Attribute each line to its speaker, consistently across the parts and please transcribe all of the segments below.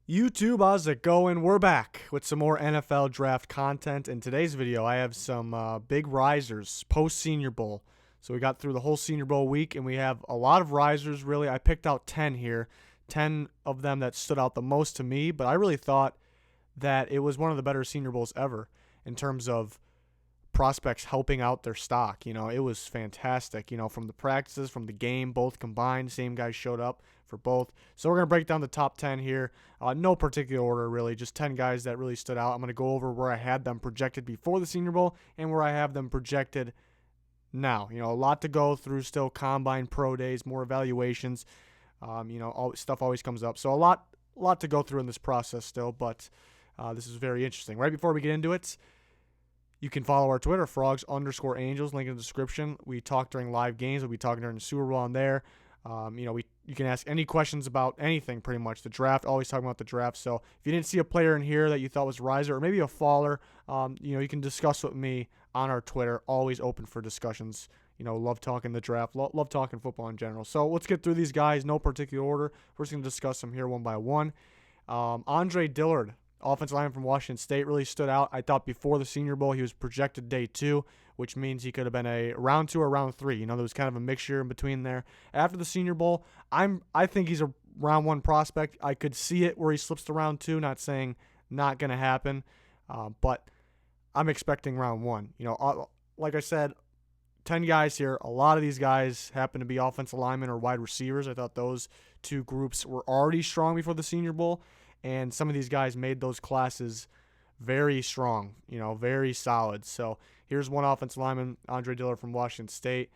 Speaker 1: YouTube, how's it going? We're back with some more NFL draft content. In today's video, I have some big risers post-Senior Bowl. So we got through the whole Senior Bowl week, and we have a lot of risers, really. I picked out 10 here, 10 of them that stood out the most to me, but I really thought that it was one of the better Senior Bowls ever in terms of prospects helping out their stock. It was fantastic. From the practices, from the game, both combined, same guys showed up for both. So we're going to break down the top 10 here. No particular order, really, just 10 guys that really stood out. I'm going to go over where I had them projected before the Senior Bowl and where I have them projected now. A lot to go through still, combine, pro days, more evaluations. Stuff always comes up. So a lot to go through in this process still, but this is very interesting. Right before we get into it, you can follow our Twitter, frogs_angels, link in the description. We talk during live games. We'll be talking during the Super Bowl on there. You can ask any questions about anything pretty much. The draft, always talking about the draft. So if you didn't see a player in here that you thought was riser or maybe a faller, you can discuss with me on our Twitter. Always open for discussions. Love talking the draft. Love talking football in general. So let's get through these guys. No particular order. We're just going to discuss them here one by one. Andre Dillard, offensive lineman from Washington State, really stood out. I thought before the Senior Bowl he was projected day 2, which means he could have been a round 2 or round 3. There was kind of a mixture in between there. After the Senior Bowl, I think he's a round 1 prospect. I could see it where he slips to round 2, not saying not going to happen, but I'm expecting round 1. Like I said, 10 guys here. A lot of these guys happen to be offensive linemen or wide receivers. I thought those two groups were already strong before the Senior Bowl, and some of these guys made those classes very strong, very solid. So here's one offensive lineman, Andre Dillard from Washington State.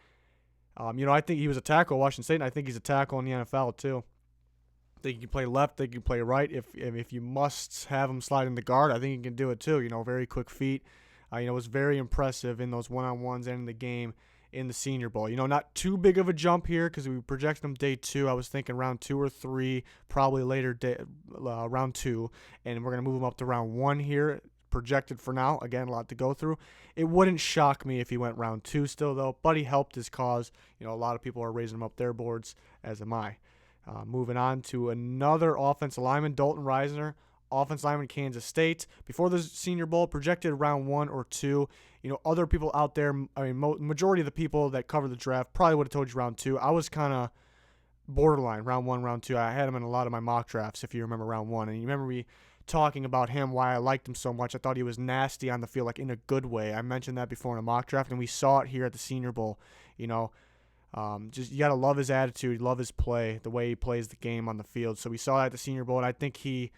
Speaker 1: I think he was a tackle at Washington State, and I think he's a tackle in the NFL too. I think he can play left, they can play right. If you must have him slide in the guard, I think he can do it too. Very quick feet. Was very impressive in those one-on-ones and in the game in the Senior Bowl. Not too big of a jump here because we projected him day 2. I was thinking round 2 or 3, probably later round 2, and we're going to move him up to round 1 here, projected for now. Again, a lot to go through. It wouldn't shock me if he went round 2 still, though, but he helped his cause. A lot of people are raising him up their boards, as am I. Moving on to another offensive lineman, Dalton Reisner, offensive lineman, Kansas State. Before the Senior Bowl, projected round 1 or 2. Other people out there, majority of the people that cover the draft probably would have told you round 2. I was kind of borderline, round 1, round 2. I had him in a lot of my mock drafts, if you remember round 1. And you remember me talking about him, why I liked him so much. I thought he was nasty on the field, like in a good way. I mentioned that before in a mock draft, and we saw it here at the Senior Bowl. Just you got to love his attitude, love his play, the way he plays the game on the field. So we saw that at the Senior Bowl, and I think he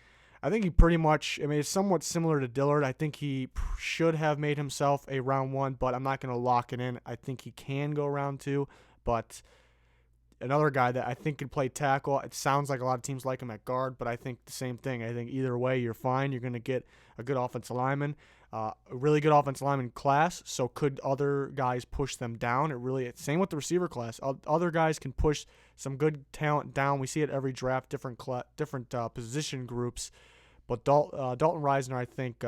Speaker 1: pretty much, it's somewhat similar to Dillard. I think he should have made himself a round 1, but I'm not going to lock it in. I think he can go round 2, but another guy that I think could play tackle. It sounds like a lot of teams like him at guard, but I think the same thing. I think either way, you're fine. You're going to get a good offensive lineman, a really good offensive lineman class. So could other guys push them down? Same with the receiver class. Other guys can push some good talent down. We see it every draft, different position groups. But Dalton Reisner, I think,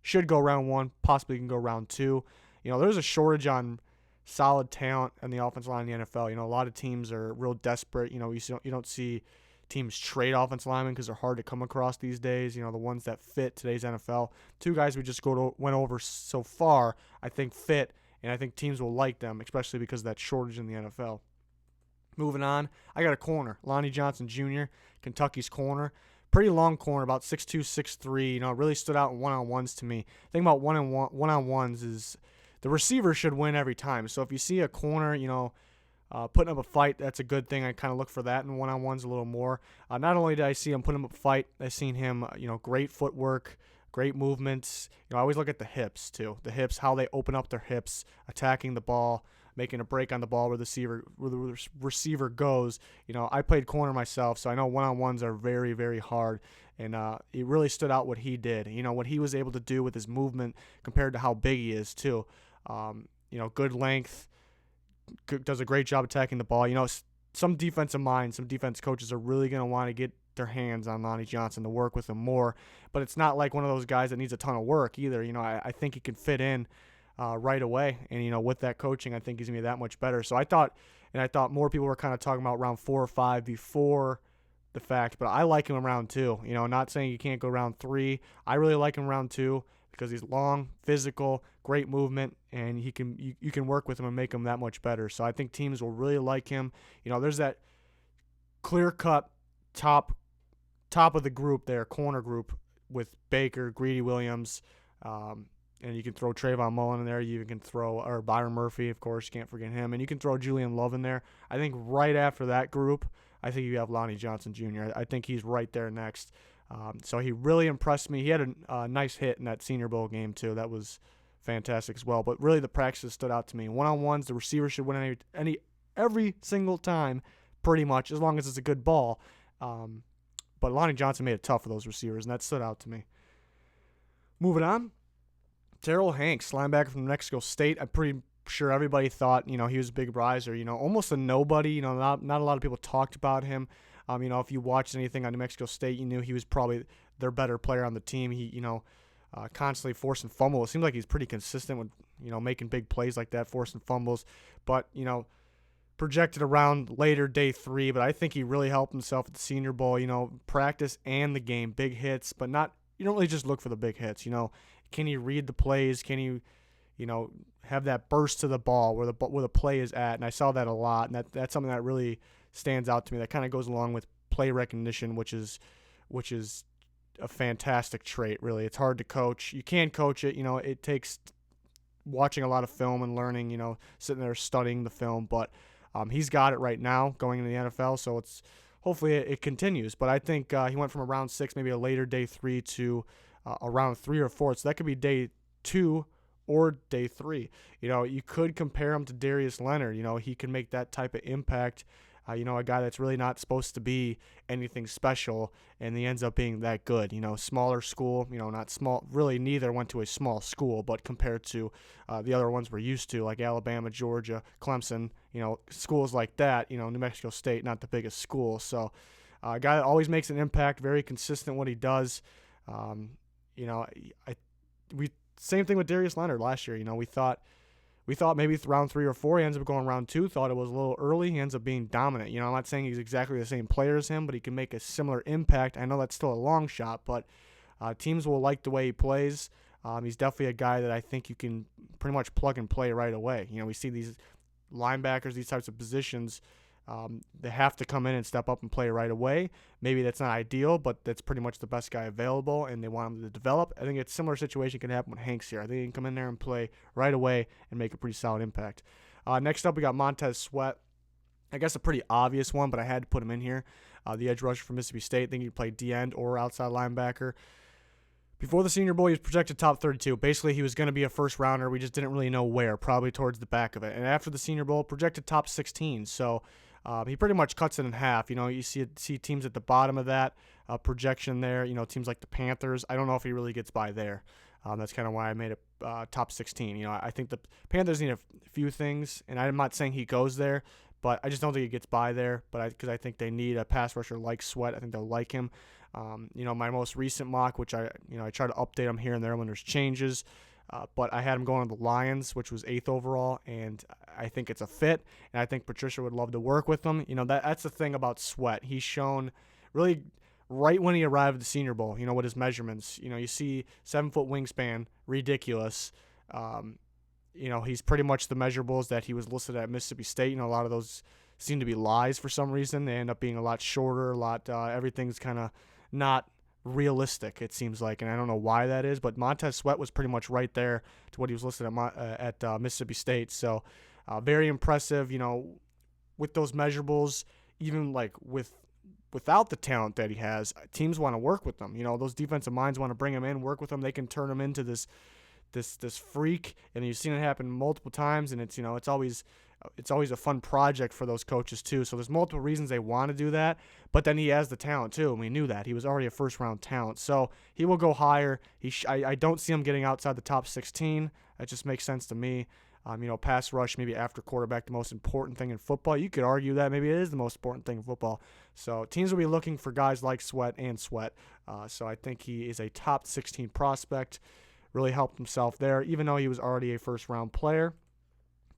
Speaker 1: should go round 1, possibly can go round 2. There's a shortage on solid talent in the offensive line in the NFL. A lot of teams are real desperate. You don't see teams trade offensive linemen because they're hard to come across these days. The ones that fit today's NFL. 2 guys we just went over so far, I think fit, and I think teams will like them, especially because of that shortage in the NFL. Moving on, I got a corner, Lonnie Johnson Jr., Kentucky's corner. Pretty long corner, about 6'2", 6'3". It really stood out in one-on-ones to me. The thing about one-on-ones is the receiver should win every time. So if you see a corner, putting up a fight, that's a good thing. I kind of look for that in one-on-ones a little more. Not only did I see him putting up a fight, I seen him, great footwork, great movements. I always look at the hips too. The hips, how they open up their hips, attacking the ball, making a break on the ball where the receiver goes. I played corner myself, so I know one-on-ones are very, very hard. And it really stood out what he did. What he was able to do with his movement compared to how big he is too. Good length, does a great job attacking the ball. Some defensive minds, some defense coaches are really going to want to get their hands on Lonnie Johnson to work with him more. But it's not like one of those guys that needs a ton of work either. I think he can fit in right away. And, with that coaching, I think he's going to be that much better. So I thought more people were kind of talking about round 4 or 5 before the fact, but I like him in round 2. Not saying you can't go round 3. I really like him in round 2 because he's long, physical, great movement, and you can work with him and make him that much better. So I think teams will really like him. There's that clear-cut top of the group there, corner group with Baker, Greedy Williams, and you can throw Trayvon Mullen in there. You can throw or Byron Murphy, of course, you can't forget him, and you can throw Julian Love in there. I think right after that group, I think you have Lonnie Johnson Jr. I think he's right there next. So he really impressed me. He had a nice hit in that Senior Bowl game too. That was fantastic as well. But really, the practices stood out to me. One-on-ones, the receiver should win every single time, pretty much, as long as it's a good ball. But Lonnie Johnson made it tough for those receivers, and that stood out to me. Moving on, Terrell Hanks, linebacker from New Mexico State. I'm pretty sure everybody thought, he was a big riser, almost a nobody. Not a lot of people talked about him. If you watched anything on New Mexico State, you knew he was probably their better player on the team. He, constantly forcing fumbles. It seems like he's pretty consistent with, making big plays like that, forcing fumbles. But, projected around later day 3, but I think he really helped himself at the Senior Bowl, practice and the game, big hits, but you don't really just look for the big hits, Can he read the plays? Can he, have that burst to the ball where the play is at? And I saw that a lot, and that's something that really stands out to me. That kind of goes along with play recognition, which is a fantastic trait, really. It's hard to coach. You can coach it. It takes watching a lot of film and learning, sitting there studying the film. But he's got it right now going into the NFL, so hopefully it continues. But I think he went from around 6, maybe a later day 3, to around 3 or 4. So that could be day 2 or day 3. You could compare him to Darius Leonard. He can make that type of impact. A guy that's really not supposed to be anything special, and he ends up being that good. Smaller school, not small. Really, neither went to a small school, but compared to the other ones we're used to, like Alabama, Georgia, Clemson, schools like that, New Mexico State, not the biggest school. So a guy that always makes an impact, very consistent what he does. Same thing with Darius Leonard last year. We thought maybe round 3 or 4. He ends up going round 2. Thought it was a little early. He ends up being dominant. I'm not saying he's exactly the same player as him, but he can make a similar impact. I know that's still a long shot, but teams will like the way he plays. He's definitely a guy that I think you can pretty much plug and play right away. We see these linebackers, these types of positions, they have to come in and step up and play right away. Maybe that's not ideal, but that's pretty much the best guy available, and they want him to develop. I think a similar situation can happen with Hanks here. I think he can come in there and play right away and make a pretty solid impact. Next up, we got Montez Sweat. I guess a pretty obvious one, but I had to put him in here. The edge rusher from Mississippi State. I think he played D-end or outside linebacker. Before the Senior Bowl, he was projected top 32. Basically, he was going to be a first-rounder. We just didn't really know where, probably towards the back of it. And after the Senior Bowl, projected top 16. So he pretty much cuts it in half. You see teams at the bottom of that projection there. Teams like the Panthers. I don't know if he really gets by there. That's kind of why I made it top 16. I think the Panthers need a few things, and I'm not saying he goes there, but I just don't think he gets by there. But because I think they need a pass rusher like Sweat, I think they'll like him. My most recent mock, which I try to update them here and there when there's changes. But I had him going to the Lions, which was 8th overall, and I think it's a fit, and I think Patricia would love to work with him. That's the thing about Sweat. He's shown really right when he arrived at the Senior Bowl, with his measurements. You see 7-foot wingspan, ridiculous. He's pretty much the measurables that he was listed at Mississippi State. A lot of those seem to be lies for some reason. They end up being a lot shorter, everything's kind of not realistic, it seems like, and I don't know why that is, but Montez Sweat was pretty much right there to what he was listed at Mississippi State. So very impressive, with those measurables, even like without the talent that he has, teams want to work with them. Those defensive minds want to bring him in, work with him. They can turn him into this freak, and you've seen it happen multiple times, and it's always a fun project for those coaches too. So there's multiple reasons they want to do that, but then he has the talent too, and we knew that. He was already a first-round talent, so he will go higher. I don't see him getting outside the top 16. That just makes sense to me. Pass rush, maybe after quarterback, the most important thing in football. You could argue that maybe it is the most important thing in football. So teams will be looking for guys like Sweat. So I think he is a top 16 prospect. Really helped himself there, even though he was already a first-round player.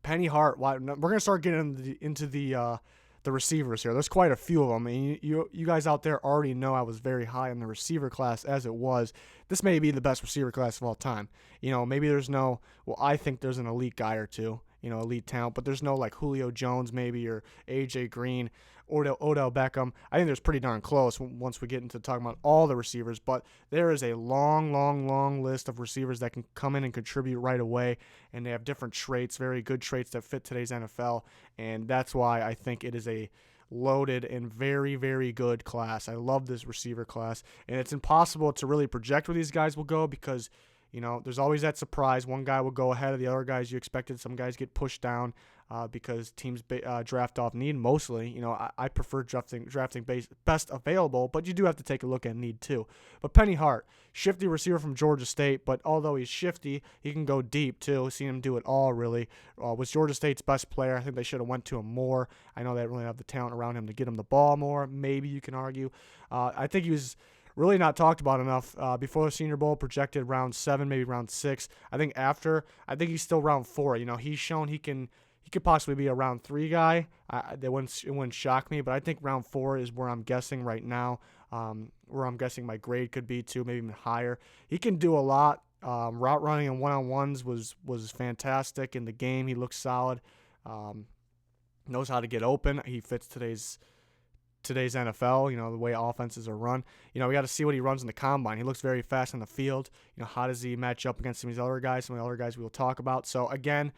Speaker 1: Penny Hart, we're going to start getting into the the receivers here. There's quite a few of them. And you guys out there already know I was very high in the receiver class as it was. This may be the best receiver class of all time. Maybe there's no, well, I think there's an elite guy or two, elite talent, but there's no like Julio Jones maybe or A.J. Green, Odell Beckham. I think there's pretty darn close once we get into talking about all the receivers, but there is a long, long, long list of receivers that can come in and contribute right away, and they have different traits, very good traits that fit today's NFL, and that's why I think it is a loaded and very, very good class. I love this receiver class, and it's impossible to really project where these guys will go because there's always that surprise. One guy will go ahead of the other guys you expected. Some guys get pushed down because teams draft off need mostly. I prefer drafting best available, but you do have to take a look at need too. But Penny Hart, shifty receiver from Georgia State, but although he's shifty, he can go deep too. Seen him do it all really. Was Georgia State's best player. I think they should have went to him more. I know they don't really have the talent around him to get him the ball more. Maybe you can argue. I think he was really not talked about enough before the Senior Bowl, projected round 7, maybe round 6. I think he's still round 4. He's shown he could possibly be a round 3 guy. It wouldn't shock me, but I think round 4 is where I'm guessing right now, where I'm guessing my grade could be too, maybe even higher. He can do a lot. Route running and one-on-ones was fantastic in the game. He looks solid. Knows how to get open. He fits today's NFL, the way offenses are run. We got to see what he runs in the combine. He looks very fast on the field. How does he match up against some of these other guys, some of the other guys we will talk about. So, again,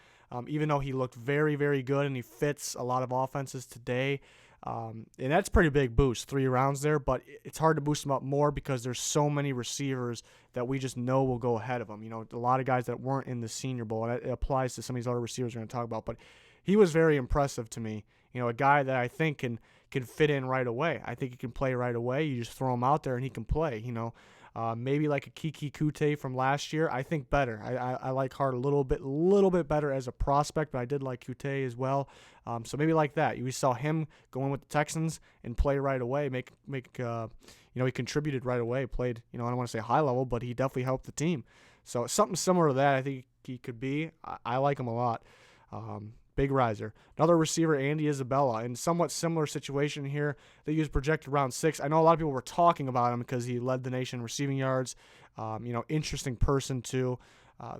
Speaker 1: even though he looked very, very good and he fits a lot of offenses today, and that's a pretty big boost, 3 rounds there, but it's hard to boost him up more because there's so many receivers that we just know will go ahead of him. A lot of guys that weren't in the Senior Bowl, and it applies to some of these other receivers we're going to talk about, but he was very impressive to me. A guy that I think can fit in right away. I think he can play right away. You just throw him out there and he can play. Maybe like a Kiki Kute from last year. I think better. I like Hart a little bit better as a prospect, but I did like Kute as well. So maybe like that. We saw him go in with the Texans and play right away. He contributed right away. Played. I don't want to say high level, but he definitely helped the team. So something similar to that, I think he could be. I like him a lot. Big riser. Another receiver, Andy Isabella, in somewhat similar situation here. That he was projected round 6. I know a lot of people were talking about him because he led the nation in receiving yards. Interesting person too.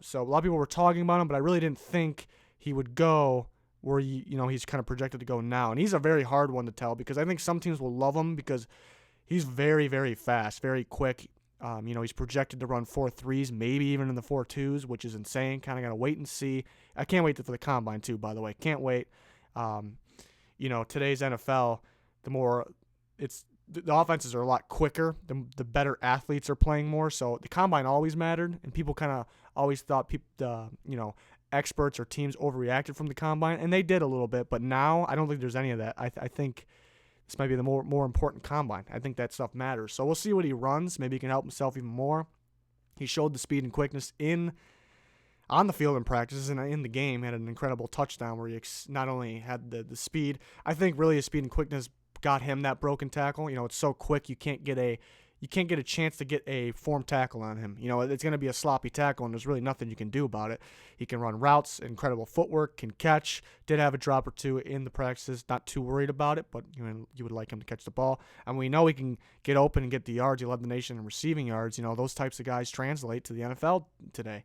Speaker 1: So a lot of people were talking about him, but I really didn't think he would go where he's kind of projected to go now. And he's a very hard one to tell because I think some teams will love him because he's very, very fast, very quick. He's projected to run 4.3s, maybe even in the 4.2s, which is insane. Kind of got to wait and see. I can't wait for the combine too, by the way. Can't wait. Today's NFL, the offenses are a lot quicker. The better athletes are playing more. So the combine always mattered, and people kind of always thought experts or teams overreacted from the combine, and they did a little bit. But now I don't think there's any of that. I think this might be the more important combine. I think that stuff matters. So we'll see what he runs. Maybe he can help himself even more. He showed the speed and quickness on the field in practices and in the game. Had an incredible touchdown where he not only had the speed. I think really his speed and quickness got him that broken tackle. It's so quick you can't get a chance to get a form tackle on him. It's going to be a sloppy tackle, and there's really nothing you can do about it. He can run routes, incredible footwork, can catch. Did have a drop or two in the practices. Not too worried about it, but you would like him to catch the ball. And we know he can get open and get the yards. He led the nation in receiving yards. Those types of guys translate to the NFL today.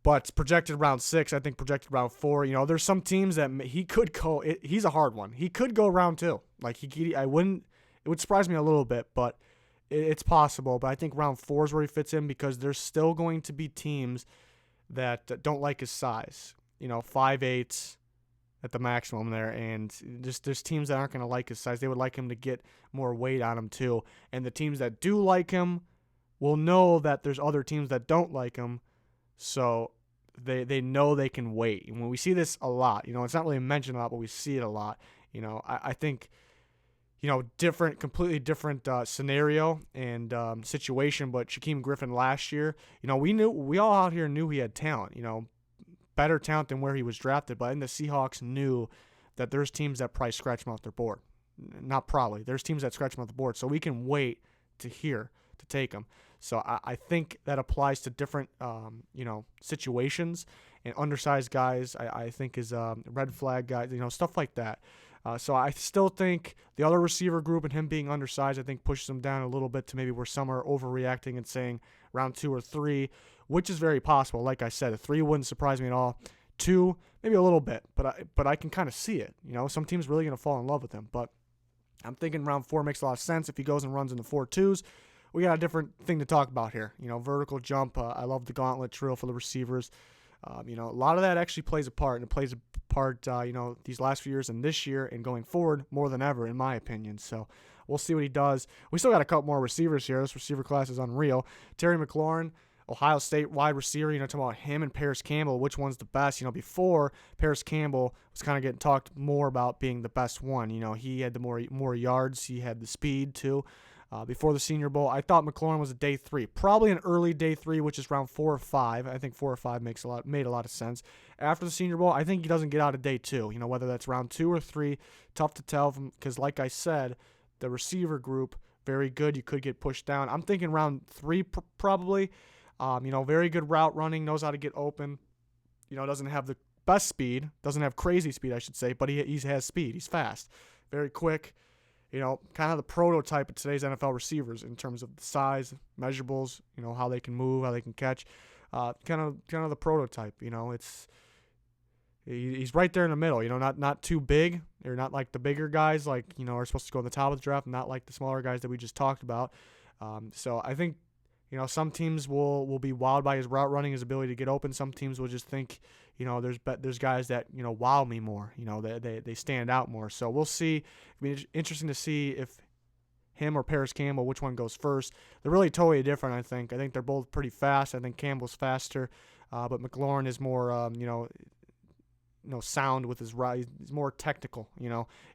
Speaker 1: But projected round 6, I think projected round 4. There's some teams that he could go. He's a hard one. He could go round 2. It would surprise me a little bit, but it's possible. But I think round 4 is where he fits in because there's still going to be teams that don't like his size. 5'8" at the maximum there, and just there's teams that aren't going to like his size. They would like him to get more weight on him too. And the teams that do like him will know that there's other teams that don't like him, so they know they can wait. And when we see this a lot, it's not really mentioned a lot, but we see it a lot. I think. Completely different scenario and situation. But Shaquem Griffin last year, we all out here knew he had talent, better talent than where he was drafted. But the Seahawks knew that there's teams that probably scratch him off their board. Not probably. There's teams that scratch him off the board. So we can wait to take him. So I think that applies to different, situations. and undersized guys, I think is red flag guys, stuff like that. So I still think the other receiver group and him being undersized, I think pushes him down a little bit to maybe where some are overreacting and saying round 2 or 3, which is very possible. Like I said, a 3 wouldn't surprise me at all. 2, maybe a little bit, but I can kind of see it. Some team's really going to fall in love with him. But I'm thinking round 4 makes a lot of sense. If he goes and runs in the 4.2s, we got a different thing to talk about here. Vertical jump. I love the gauntlet drill for the receivers. A lot of that actually plays a part, and it plays a part, these last few years and this year and going forward more than ever, in my opinion. So we'll see what he does. We still got a couple more receivers here. This receiver class is unreal. Terry McLaurin, Ohio State wide receiver, talking about him and Paris Campbell, which one's the best. Before Paris Campbell was kind of getting talked more about being the best one. He had the more yards, he had the speed too. Before the Senior Bowl, I thought McLaurin was a day 3, probably an early day 3, which is round 4 or 5. I think 4 or 5 made a lot of sense. After the Senior Bowl, I think he doesn't get out of day 2. Whether that's round 2 or 3, tough to tell because, like I said, the receiver group very good. You could get pushed down. I'm thinking round 3 probably. Very good route running, knows how to get open. Doesn't have the best speed, doesn't have crazy speed, I should say, but he has speed. He's fast, very quick. Kind of the prototype of today's NFL receivers in terms of the size, measurables, how they can move, how they can catch. Kind of the prototype. He's right there in the middle. Not too big. They're not like the bigger guys like are supposed to go on the top of the draft. Not like the smaller guys that we just talked about. So I think some teams will be wowed by his route running, his ability to get open. Some teams will just think there's guys that wow me more. They stand out more. So we'll see. It'll be interesting to see if him or Paris Campbell, which one goes first. They're really totally different. I think they're both pretty fast. I think Campbell's faster, but McLaurin is more sound with his right. He's more technical.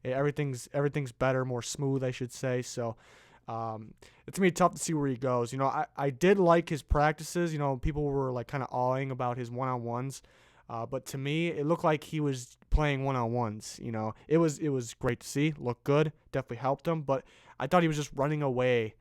Speaker 1: Everything's better, more smooth, I should say. So. It's going to be tough to see where he goes. I did like his practices. People were like kind of awing about his one-on-ones. But to me, it looked like he was playing one-on-ones. It was great to see. Looked good. Definitely helped him. But I thought he was just running away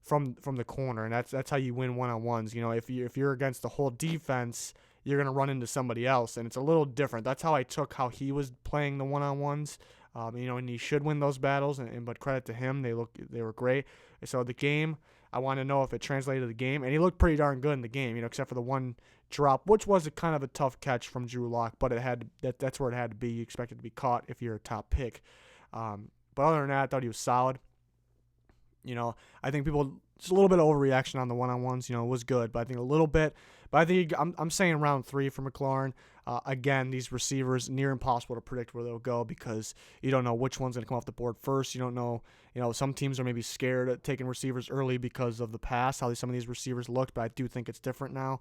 Speaker 1: from the corner, and that's how you win one-on-ones. If you're against the whole defense, you're going to run into somebody else, and it's a little different. That's how I took how he was playing the one-on-ones. And he should win those battles, but credit to him, they were great. So the game, I want to know if it translated to the game, and he looked pretty darn good in the game, except for the one drop, which was a kind of a tough catch from Drew Lock, but that's where it had to be. You expect it to be caught if you're a top pick. But other than that, I thought he was solid. I think people just a little bit of overreaction on the one-on-ones. It was good, but I think a little bit. But I think I'm saying round 3 for McLaurin. Again, these receivers, near impossible to predict where they'll go because you don't know which one's going to come off the board first. You don't know, some teams are maybe scared at taking receivers early because of the past, how some of these receivers looked, but I do think it's different now.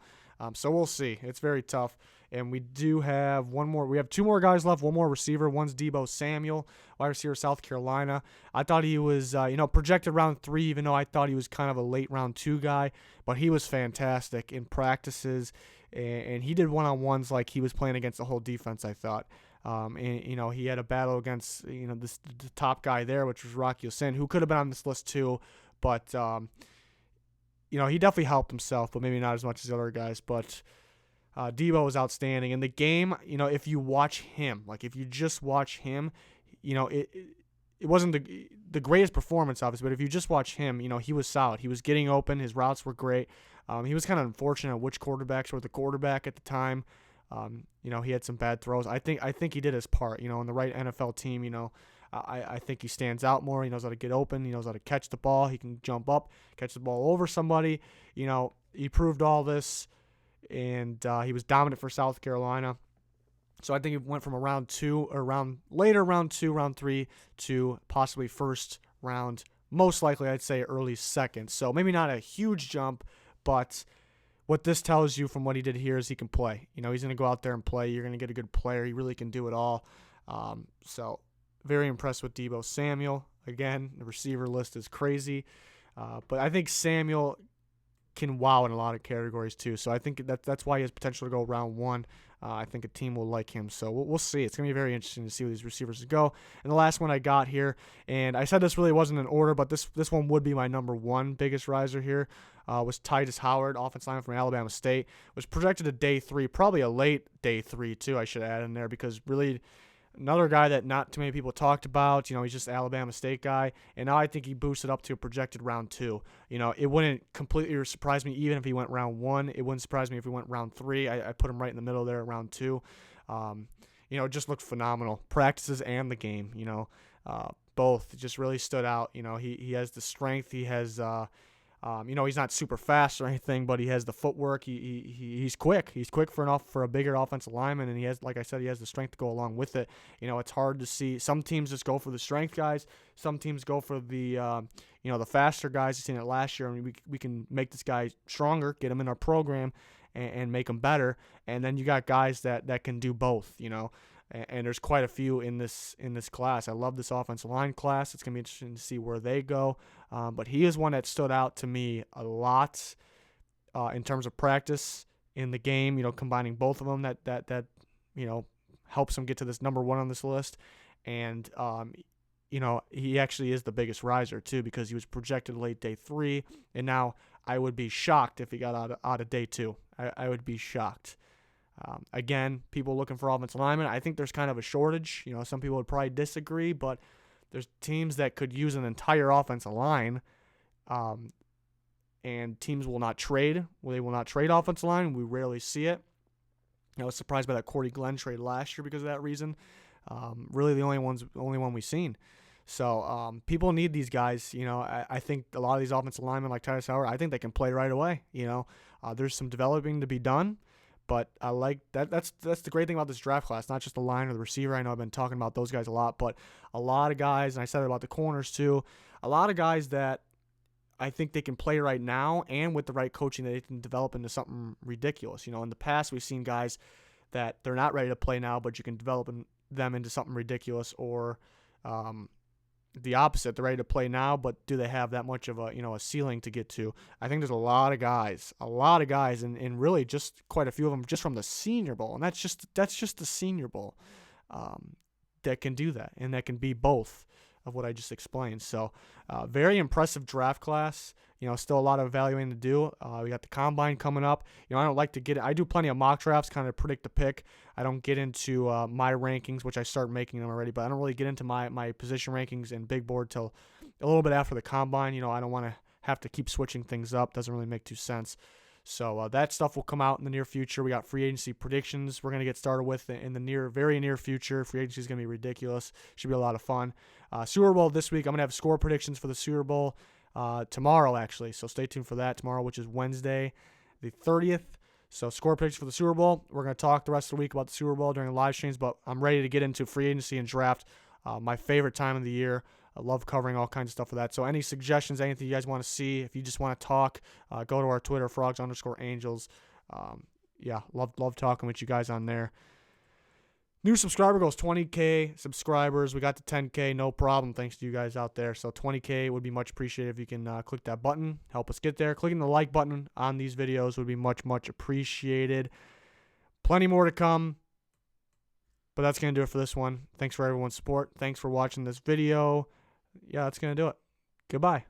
Speaker 1: So we'll see. It's very tough. And we do have one more. We have 2 more guys left, one more receiver. One's Deebo Samuel, wide receiver, South Carolina. I thought he was, projected round 3, even though I thought he was kind of a late round 2 guy, but he was fantastic in practices. And he did one-on-ones like he was playing against the whole defense, I thought. He had a battle against, the top guy there, which was Rocky Sin, who could have been on this list too. But, he definitely helped himself, but maybe not as much as the other guys. But Deebo was outstanding. In the game, if you watch him, if you just watch him, it wasn't the greatest performance, obviously, but if you just watch him, he was solid. He was getting open. His routes were great. He was kind of unfortunate which quarterbacks were the quarterback at the time. He had some bad throws. I think he did his part. In the right NFL team, I think he stands out more. He knows how to get open. He knows how to catch the ball. He can jump up, catch the ball over somebody. He proved all this, and he was dominant for South Carolina. So I think he went from round 2, round 3 to possibly first round. Most likely, I'd say early second. So maybe not a huge jump, but what this tells you from what he did here is he can play. He's going to go out there and play. You're going to get a good player. He really can do it all. So very impressed with Deebo Samuel. Again, the receiver list is crazy. But I think Samuel can wow in a lot of categories too. So I think that's why he has potential to go round 1. I think a team will like him. So we'll see. It's going to be very interesting to see where these receivers go. And the last one I got here, and I said this really wasn't in order, but this one would be my number one biggest riser here, was Titus Howard, offensive lineman from Alabama State. Was projected to day 3, probably a late day 3 too, I should add in there, because really another guy that not too many people talked about. He's just an Alabama State guy, and now I think he boosted up to a projected round 2. It wouldn't completely surprise me even if he went round 1. It wouldn't surprise me if he went round 3. I put him right in the middle there at round 2. It just looked phenomenal. Practices and the game, both just really stood out. He has the strength. He has he's not super fast or anything, but he has the footwork. He's quick. He's quick for a bigger offensive lineman, and he has, like I said, he has the strength to go along with it. It's hard to see. Some teams just go for the strength guys. Some teams go for the the faster guys. You've seen it last year, and we can make this guy stronger, get him in our program, and make him better. And then you got guys that can do both. And there's quite a few in this class. I love this offensive line class. It's going to be interesting to see where they go. But he is one that stood out to me a lot in terms of practice in the game, combining both of them that helps him get to this number 1 on this list. And, he actually is the biggest riser too, because he was projected late day 3. And now I would be shocked if he got out of day 2. I would be shocked. Again, people looking for offensive linemen. I think there's kind of a shortage. Some people would probably disagree, but there's teams that could use an entire offensive line, and teams will not trade. They will not trade offensive line. We rarely see it. I was surprised by that Cordy Glenn trade last year because of that reason. Really, the only one we've seen. So people need these guys. I think a lot of these offensive linemen like Titus Howard, I think they can play right away. There's some developing to be done. But I like that. That's the great thing about this draft class, not just the line or the receiver. I know I've been talking about those guys a lot, but a lot of guys, and I said it about the corners too, a lot of guys that I think they can play right now, and with the right coaching, they can develop into something ridiculous. In the past, we've seen guys that they're not ready to play now, but you can develop them into something ridiculous, or the opposite. They're ready to play now, but do they have that much of a ceiling to get to? I think there's a lot of guys, and really just quite a few of them just from the Senior Bowl, and that's just the Senior Bowl, that can do that, and that can be both of what I just explained. So very impressive draft class. Still a lot of evaluating to do. We got the combine coming up. I don't like to get it. I do plenty of mock drafts, kind of predict the pick. I don't get into my rankings, which I start making them already, but I don't really get into my position rankings and big board till a little bit after the combine. I don't want to have to keep switching things up. Doesn't really make too sense. So that stuff will come out in the near future. We got free agency predictions we're going to get started with in the very near future. Free agency is going to be ridiculous. Should be a lot of fun. Super Bowl this week. I'm going to have score predictions for the Super Bowl tomorrow, actually. So stay tuned for that tomorrow, which is Wednesday, the 30th. So score predictions for the Super Bowl. We're going to talk the rest of the week about the Super Bowl during the live streams, but I'm ready to get into free agency and draft, my favorite time of the year. I love covering all kinds of stuff for that. So any suggestions, anything you guys want to see, if you just want to talk, go to our Twitter, frogs_angels. Love talking with you guys on there. New subscriber goals, 20K subscribers. We got to 10K, no problem, thanks to you guys out there. So 20K would be much appreciated if you can click that button, help us get there. Clicking the like button on these videos would be much, much appreciated. Plenty more to come, but that's going to do it for this one. Thanks for everyone's support. Thanks for watching this video. Yeah, that's going to do it. Goodbye.